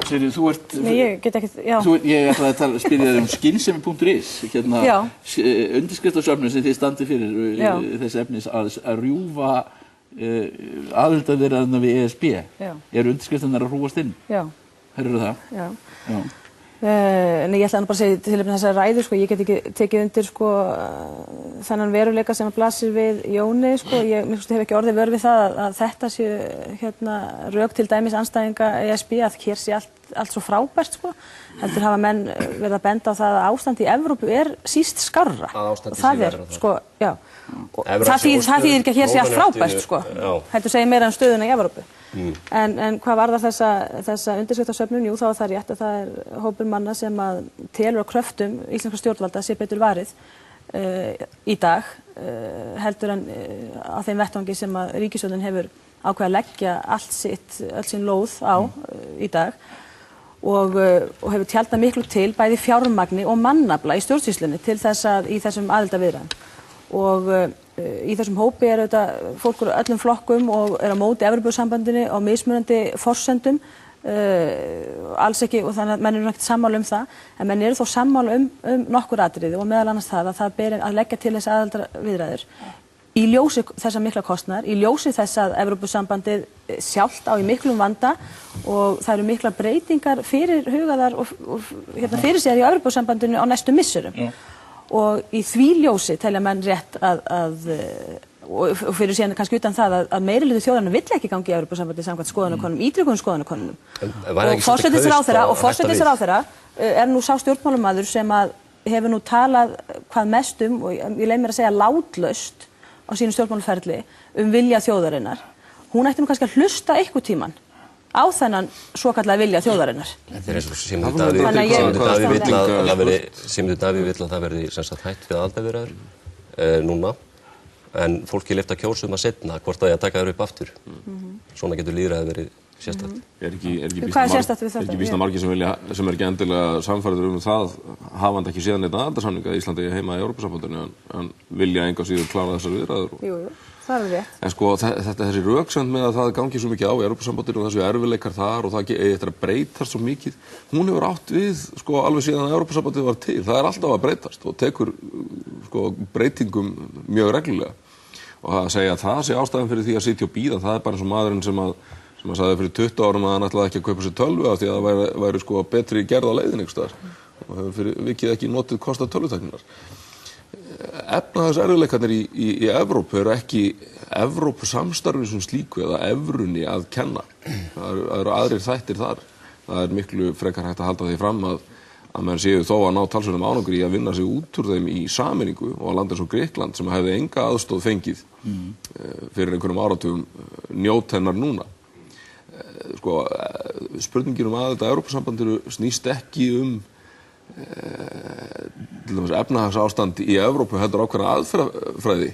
Sigríður, þú ert... Nei, ég get ekki, já. Ég ætlaði að spyrja þér skynsemi.is, undirskriftasöfnun sem þið standið fyrir þessi efnis að rjúfa aðildarviðræðurnar við ESB. Eru undirskriftirnar að hrúgast inn? Já. Heyrðirðu það? Já. Nei, ég ætlaði bara að segja til þessari ræðu, ég get ekki tekið undir þennan veruleika sem blasir við Jóni, ég hef ekki orðið vör við það að þetta sé rök til dæmis andstæðinga ESB að hér sé allt svo frábært, heldur hafa menn verið að benda á það að ástand í Evrópu er síst skárra. Að ástandið sé verra það. Já. Það þýðir ekki að hér sé allt frábært, heldur segir meira stöðuna í Evrópu. En hvað varðar þessa undirskriftasöfnun? Jú, þá er það rétt að það er hópur manna sem að telur á kröftum íslenskra stjórnvalda sé betur varið í dag heldur en á þeim vettvangi sem að ríkisstjórnin hefur ákveðið að leggja öll sín lóð á í dag og hefur tjaldað miklu til bæði fjármagni og mannafla í stjórnsýslunni til þess að í þessum aðildarviðræðum og í þessum hópi er auðvitað fólk úr öllum flokkum og er á móti Evrópusambandinu á mismunandi forsendum alls ekki og þannig að menn eru ekkert sammála það en menn eru þó sammála nokkur atriði og meðal annars það að það beri að leggja til þessi aðildarviðræður í ljósi þessa mikla kostnaðar, í ljósi þess að Evrópusambandið sjálft á í miklum vanda og það eru miklar breytingar fyrirhugaðar og fyrir sér í Evrópusambandinu á næstu misserum og í því ljósi telja menn rétt og fyrir síðan kannski utan það að meirihluti þjóðarinnar vill ekki gangi í Evrópusambandið samkvæmt skoðanakönnunum, ítrekuðum skoðanakönnunum og forsætisráðherra er nú sá stjórnmálamaður sem að hefur nú talað hvað mest og ég leyfi mér að segja látlaust á sínum stjórnmálaferli vilja þjóðarinnar. Hún ætti nú kannski að hlusta einhvern tímann á þennan svokallaða vilja þjóðarinnar. Þetta er eins og Sigmundur Davíð vill að það verði hætt við aðildarviðræður núna en fólki er leyft að kjósa að seinna hvort það er að taka þær upp aftur. Svona getur lýðræðið verið sérstakt. Hvað er sérstakt við þetta? Er ekki býsna margir sem er ekki endilega sannfærðir það hafandi ekki síðan einn aðildarsamning að Íslandi er heima í Evrópusambandinu en vilja engu að síður klára þessar viðræður. Jú, það er rétt. En þessi röksemd með að það gangi svo mikið á í Evrópusambandinu og þessu erfiðleikar þar og það eigi eftir að breytast svo mikið, hún hefur átt við alveg síðan að Evrópusambandið var til. Það er alltaf að breytast og tekur breytingum mjög reglulega. Og að segja að það sé ástæðan fyrir því að sitja og bíða, það er bara eins og maðurinn sem að sagði fyrir 20 árum að hann ætlaði ekki að kaupa sér tölvu af því að það væri betri gerð á leiðin einhvers staðar og hefur fyrir vikið ekki notið kosta tölvutækninnar. Efnahagserfiðleikarnir í Evrópu eru ekki Evrópusamstarfi sem slíku eða evrunni að kenna. Það eru aðrir þættir þar. Það er miklu frekar hægt að halda því fram að menn séu þó að ná talsverðum árangri í að vinna sig út úr þeim í sameiningu og að landa eins og Grikkland sem hefði enga aðstoð fengið fyrir einhverjum áratugum njót hennar núna. Spurningin aðild að Evrópusambandinu snýst ekki til dæmis efnahagsástand í Evrópu heldur ákveðna aðferðafræði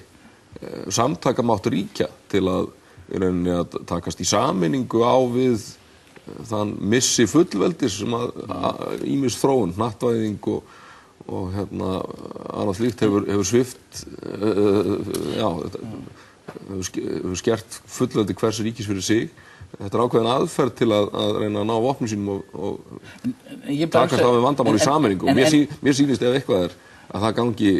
samtakamátt ríkja til að takast í sameiningu á við þann missi fullveldis sem að ýmis þróun, hnattvæðing og annað slíkt hefur svipt hefur skert fullveldi hvers ríkis fyrir sig. Þetta er ákveðin aðferð til að reyna að ná vopnum sínum og takast á við vandamál í sameiningu. Mér sýnist ef eitthvað er að það gangi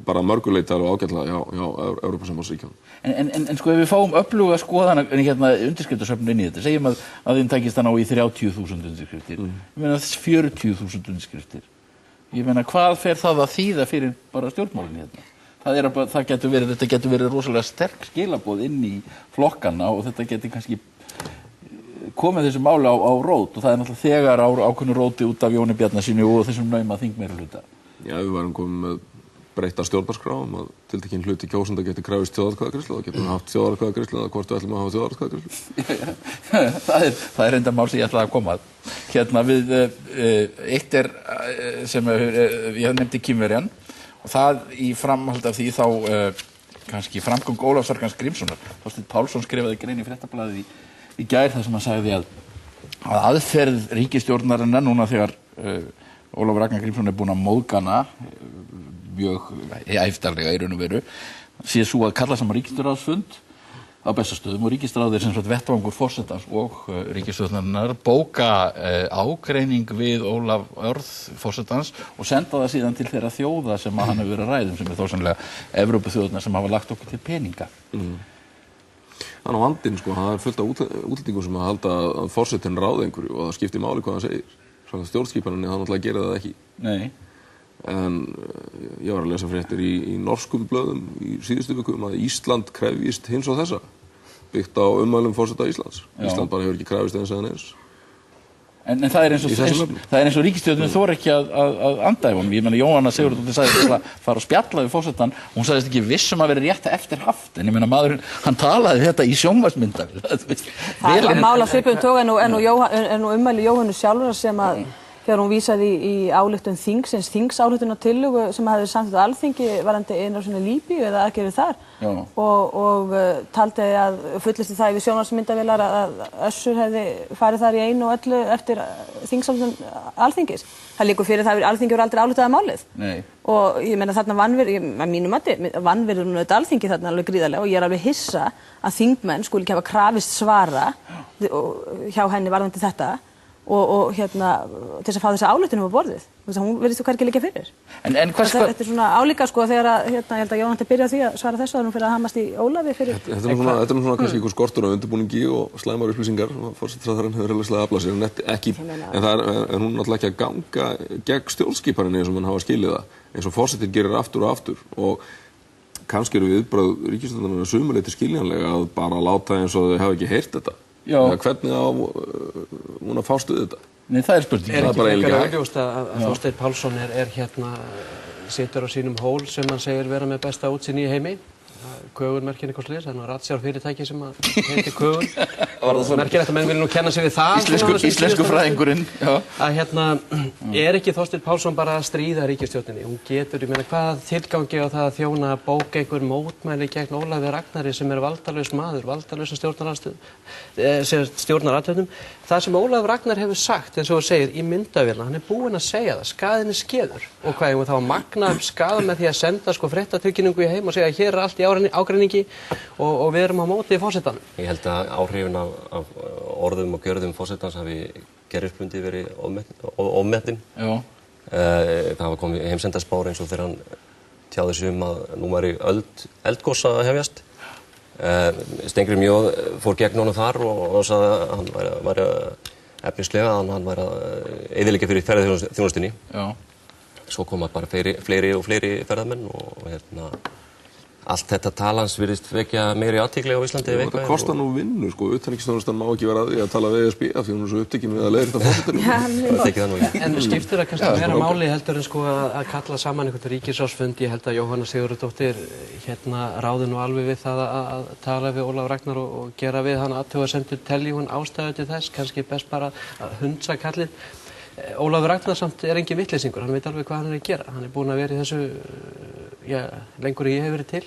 bara mörguleitar og ágætlega hjá Evrópusambandsríkjunum. En ef við fáum öfluga skoðana undirskriftasöfnun inn í þetta, segjum að þeim takist að ná í 30.000 undirskriftir, ég meina 40.000 undirskriftir. Ég meina hvað fer það að þýða fyrir bara stjórnmálin hérna? Þetta getur verið rosalega sterk skilaboð inn í flokkana og þetta getur kannski komið þessu máli á rót og það er náttúrulega þegar ákveðnu róti út af Jóni Bjarnasyni og þessum nauma þingmeirihluta. Já, við værum komið með breytta stjórnarskrá að tiltekinn hluti kjósenda geti krafist þjóðaratkvæðagreiðslu og getum haft þjóðaratkvæðagreiðslu eða hvort við ætlum að hafa þjóðaratkvæðagreiðslu. Það er enda mál sem ég ætlaði að koma að. Eitt er sem ég nefndi Kínverjan og það í framhald af því þá kannski framgöng Ólafs Arnars Grímssonar. Þorsteinn Pálsson skrifaði grein í Fréttablaðið í gær þar sem hann sagði að aðferð ríkisstjórnarinnar núna þegar Ólafur Ragnar Grímsson er búinn að móðgana mjög æftarlega í raun og veru sé svo að kalla saman ríkisstjórnarráðsfund á Bessastöðum og ríkisráðið sem sagt vettvangur forsetans og ríkisstjórnarinnar bóka ágreining við Ólaf Örð forsetans og senda það síðan til þeirra þjóða sem hann hefur verið að ræða sem þó sannlega Evrópuþjóðirnar sem hafa lagt okkur til peninga. Hann á vandinn, sko, hann fullt af útlendingum sem að halda að forsetinn ráði einhverju og það skiptir máli hvað hann segir. Svona stjórnskipaninni, hann náttúrulega gerir það ekki. Nei. En ég var að lesa fréttir í norskum blöðum í síðustu viku að Ísland krefjist hins og þessa, byggt á ummælum forseta Íslands. Já. Ísland bara hefur ekki krefist eins eða neins. En það er eins og ríkisstjórnin þor ekki að andæfa honum. Ég meina Jóhanna Sigurðardóttir sagðist að fara að spjalla við forsetann. Hún sagðist ekki viss að vera rétt eftir haft. En ég meina maðurinn, hann talaði þetta í sjónvarpsmyndavél. Það er mál af svipuðum toga en nú ummæli Jóhannu sjálfrar sem að þegar hún vísaði í ályktun þingsályktunartillögu sem hafði samþykkt á Alþingi varðandi innrásin í Líbíu eða aðgerðir þar og taldi að fullisti það yfir sjónvarpsmyndavélar að Össur hefði farið þar í einu og öllu eftir þingsályktun Alþingis. Það liggur fyrir það að Alþingi voru aldrei ályktaði málið. Nei. Og ég meina þarna að mínum mati vanvirður hún auðvitað Alþingi þarna alveg gríðarlega og ég er alveg hissa að þingmenn skuli ekki hafa krafist svara hjá henni varðandi þetta. Og til þess að fá þessa ályktun á borðið. Hún virðist þú hvergi liggja fyrir. Þetta er svona álíka sko þegar að ég held að Jóhanna byrja á því að svara þessu að hún fyrir að hamast í Ólafi fyrir. Þetta er svona kannski einhver skortur á undirbúningi og slæmar upplýsingar. Forsætisráðherrann hefur alveg aflað sér en hún náttúrulega ekki að ganga gegn stjórnskipaninni eins og mann hafa skilið það. Eins og forsetinn gerir aftur og aftur og kannski eru viðbrögð ríkisstjórnarinnar að sumu leyti skiljanlega að bara láta eins og þau hafa ekki heyrt þetta. Hvernig á hún að fást við þetta? Nei, það er spurning. Er ekki frekar augljóst að Þorsteinn Pálsson er situr á sínum hól sem hann segir vera með besta útsýni í heimi? Kögurmerkin eitthvað sliðis, það er ratsjár fyrirtæki sem heitir Kögur. Merkilegt að menn vilja nú kenna sig við það. Íslensku fræðingurinn. Er ekki Þorsteinn Pálsson bara að stríða ríkisstjórninni? Hún getur, ég meina, hvað tilgangi á það að þjóna að bóka einhver mótmæli gegn Ólafi Ragnari sem er valdalaus maður, valdalaus stjórnarathöfnum. Það sem Ólafur Ragnar hefur sagt, eins og þú segir, í myndavélina, hann er búinn að segja það, skaðinn er skeður. Og hvað, ég þá að magna upp skaða með því að senda fréttatilkynningu í heim og segja að hér er allt í ágreiningi og við erum á móti í forsetanum. Ég held að áhrifin af orðum og gjörðum forsetans hafi gerðisbundið verið ofmetin. Það hafa komið heimsendarspár eins og þegar hann tjáði sig að nú væri eldgos að hefjast. Steingrímur J fór gegn honum þar og sagði að hann væri efnislega að hann væri að eyðileggja fyrir ferðaþjónustunni. Svo koma bara fleiri og fleiri ferðamenn og allt þetta talans virðist vekja meiri athygli á Íslandi. Þetta kostar nú vinnu, sko. Utanríkisþjónustan má ekki vera að því að tala við ESB af því hún er svo upptekin við að leiðrétta forsetanum. En skiptir það kannski meira máli heldur en sko að kalla saman einhvern ríkisráðsfund. Ég held að Jóhanna Sigurðardóttir ráði nú alveg við það að tala við Ólaf Ragnar og gera við hann athugasemdir, telji hún ástæðu til þess, kannski best bara að hundsa kallið. Ólafur Ragnar samt er engin vitleysingur, hann veit alveg hvað hann er að gera. Hann er búinn að vera í þessu lengur en ég hef verið til.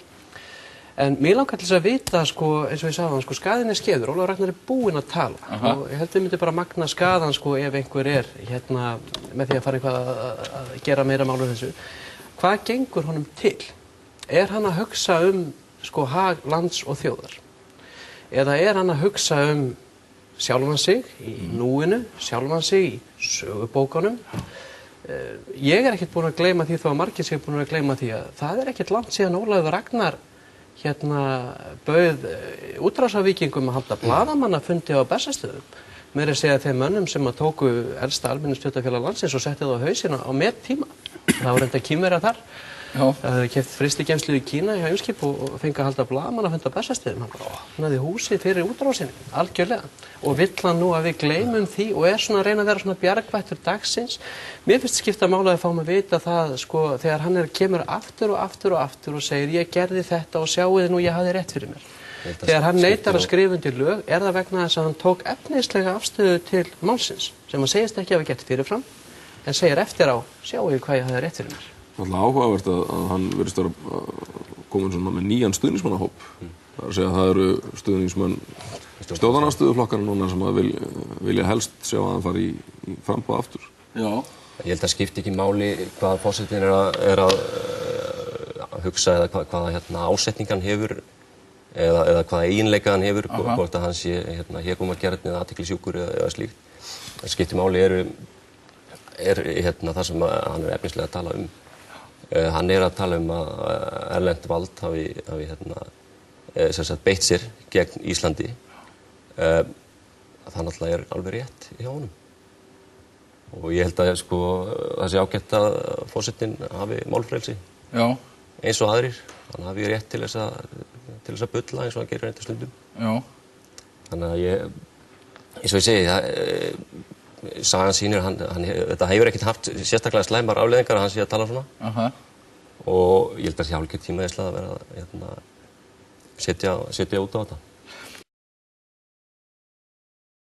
En mér langar til þess að vita, sko, eins og ég sagði hann, sko, skaðinn er skeður. Ólafur Ragnar er búinn að tala. Og ég held að við myndum bara magna skaðan, sko, ef einhver er með því að fara eitthvað að gera meira málu þessu. Hvað gengur honum til? Er hann að hugsa sko, hag lands og þjóðar? Eða er hann að hugsa sjálfan sig í núinu, sjálfan sig í sögubókunum. Ég er ekkert búinn að gleyma því þó að margir séu búin að gleyma því að það er ekkert langt síðan Ólafur Ragnar bauð útrásarvíkingum að halda blaðamannafundi á Bessastöðum. Meira að segja þeim mönnum sem að tóku elsta almenningsstjórnarfélag landsins og setti það á hausina á mettíma. Það voru enda Kínverjar þar. Það hefði keypt frystigeymslu í Kína í Heimskip og fengið að halda blaðamannafund á Bessastöðum. Hann bara opnaði húsið fyrir útrásinni, algjörlega. Og vill hann nú að við gleymum því og er svona að reyna að vera svona bjargvættur dagsins. Mér finnst skipta máli að fá að vita það, sko, þegar hann kemur aftur og aftur og aftur og segir ég gerði þetta og sjáuði nú ég hafði rétt fyrir mér. Þegar hann neitar að skrifa undir lög er það vegna þess að hann tók efnislega afstöðu til málsins sem hann segist ekki hafa gert fyrirfram en segir eftir á sjáuði hvað ég hafði rétt fyrir mér. Það er áhugavert að hann virðist vera komin svona með nýjan stuðningsmannahóp. Það er að segja að það eru stuðningsmenn stjórnarandstöðuflokkarnir núna sem að vilja helst sjá að hann fari í framboð aftur. Já. Ég held að skipti ekki máli hvað forsetinn er að hugsa eða hvaða ásetningan hefur eða hvaða eiginleika hann hefur, hvort að hann sé hégómagjarn eða athyglisjúkur eða slíkt. Það skiptir máli er það sem hann efnislega að tala um. Hann að tala um að erlent vald hafi beitt sér gegn Íslandi. Það náttúrulega alveg rétt hjá honum. Og ég held að það sé ágætt að forsetinn hafi málfrelsi. Já. Eins og aðrir. Hann hafi rétt til þess að bulla eins og hann gerir þetta stundum. Já. Þannig að eins og ég segi, sagan sýnir þetta hefur ekkert haft sérstaklega slæmar afleiðingar að hann sé að tala svona. Og ég held að það sé hálfgeitt tíma að vera að setja út á þetta.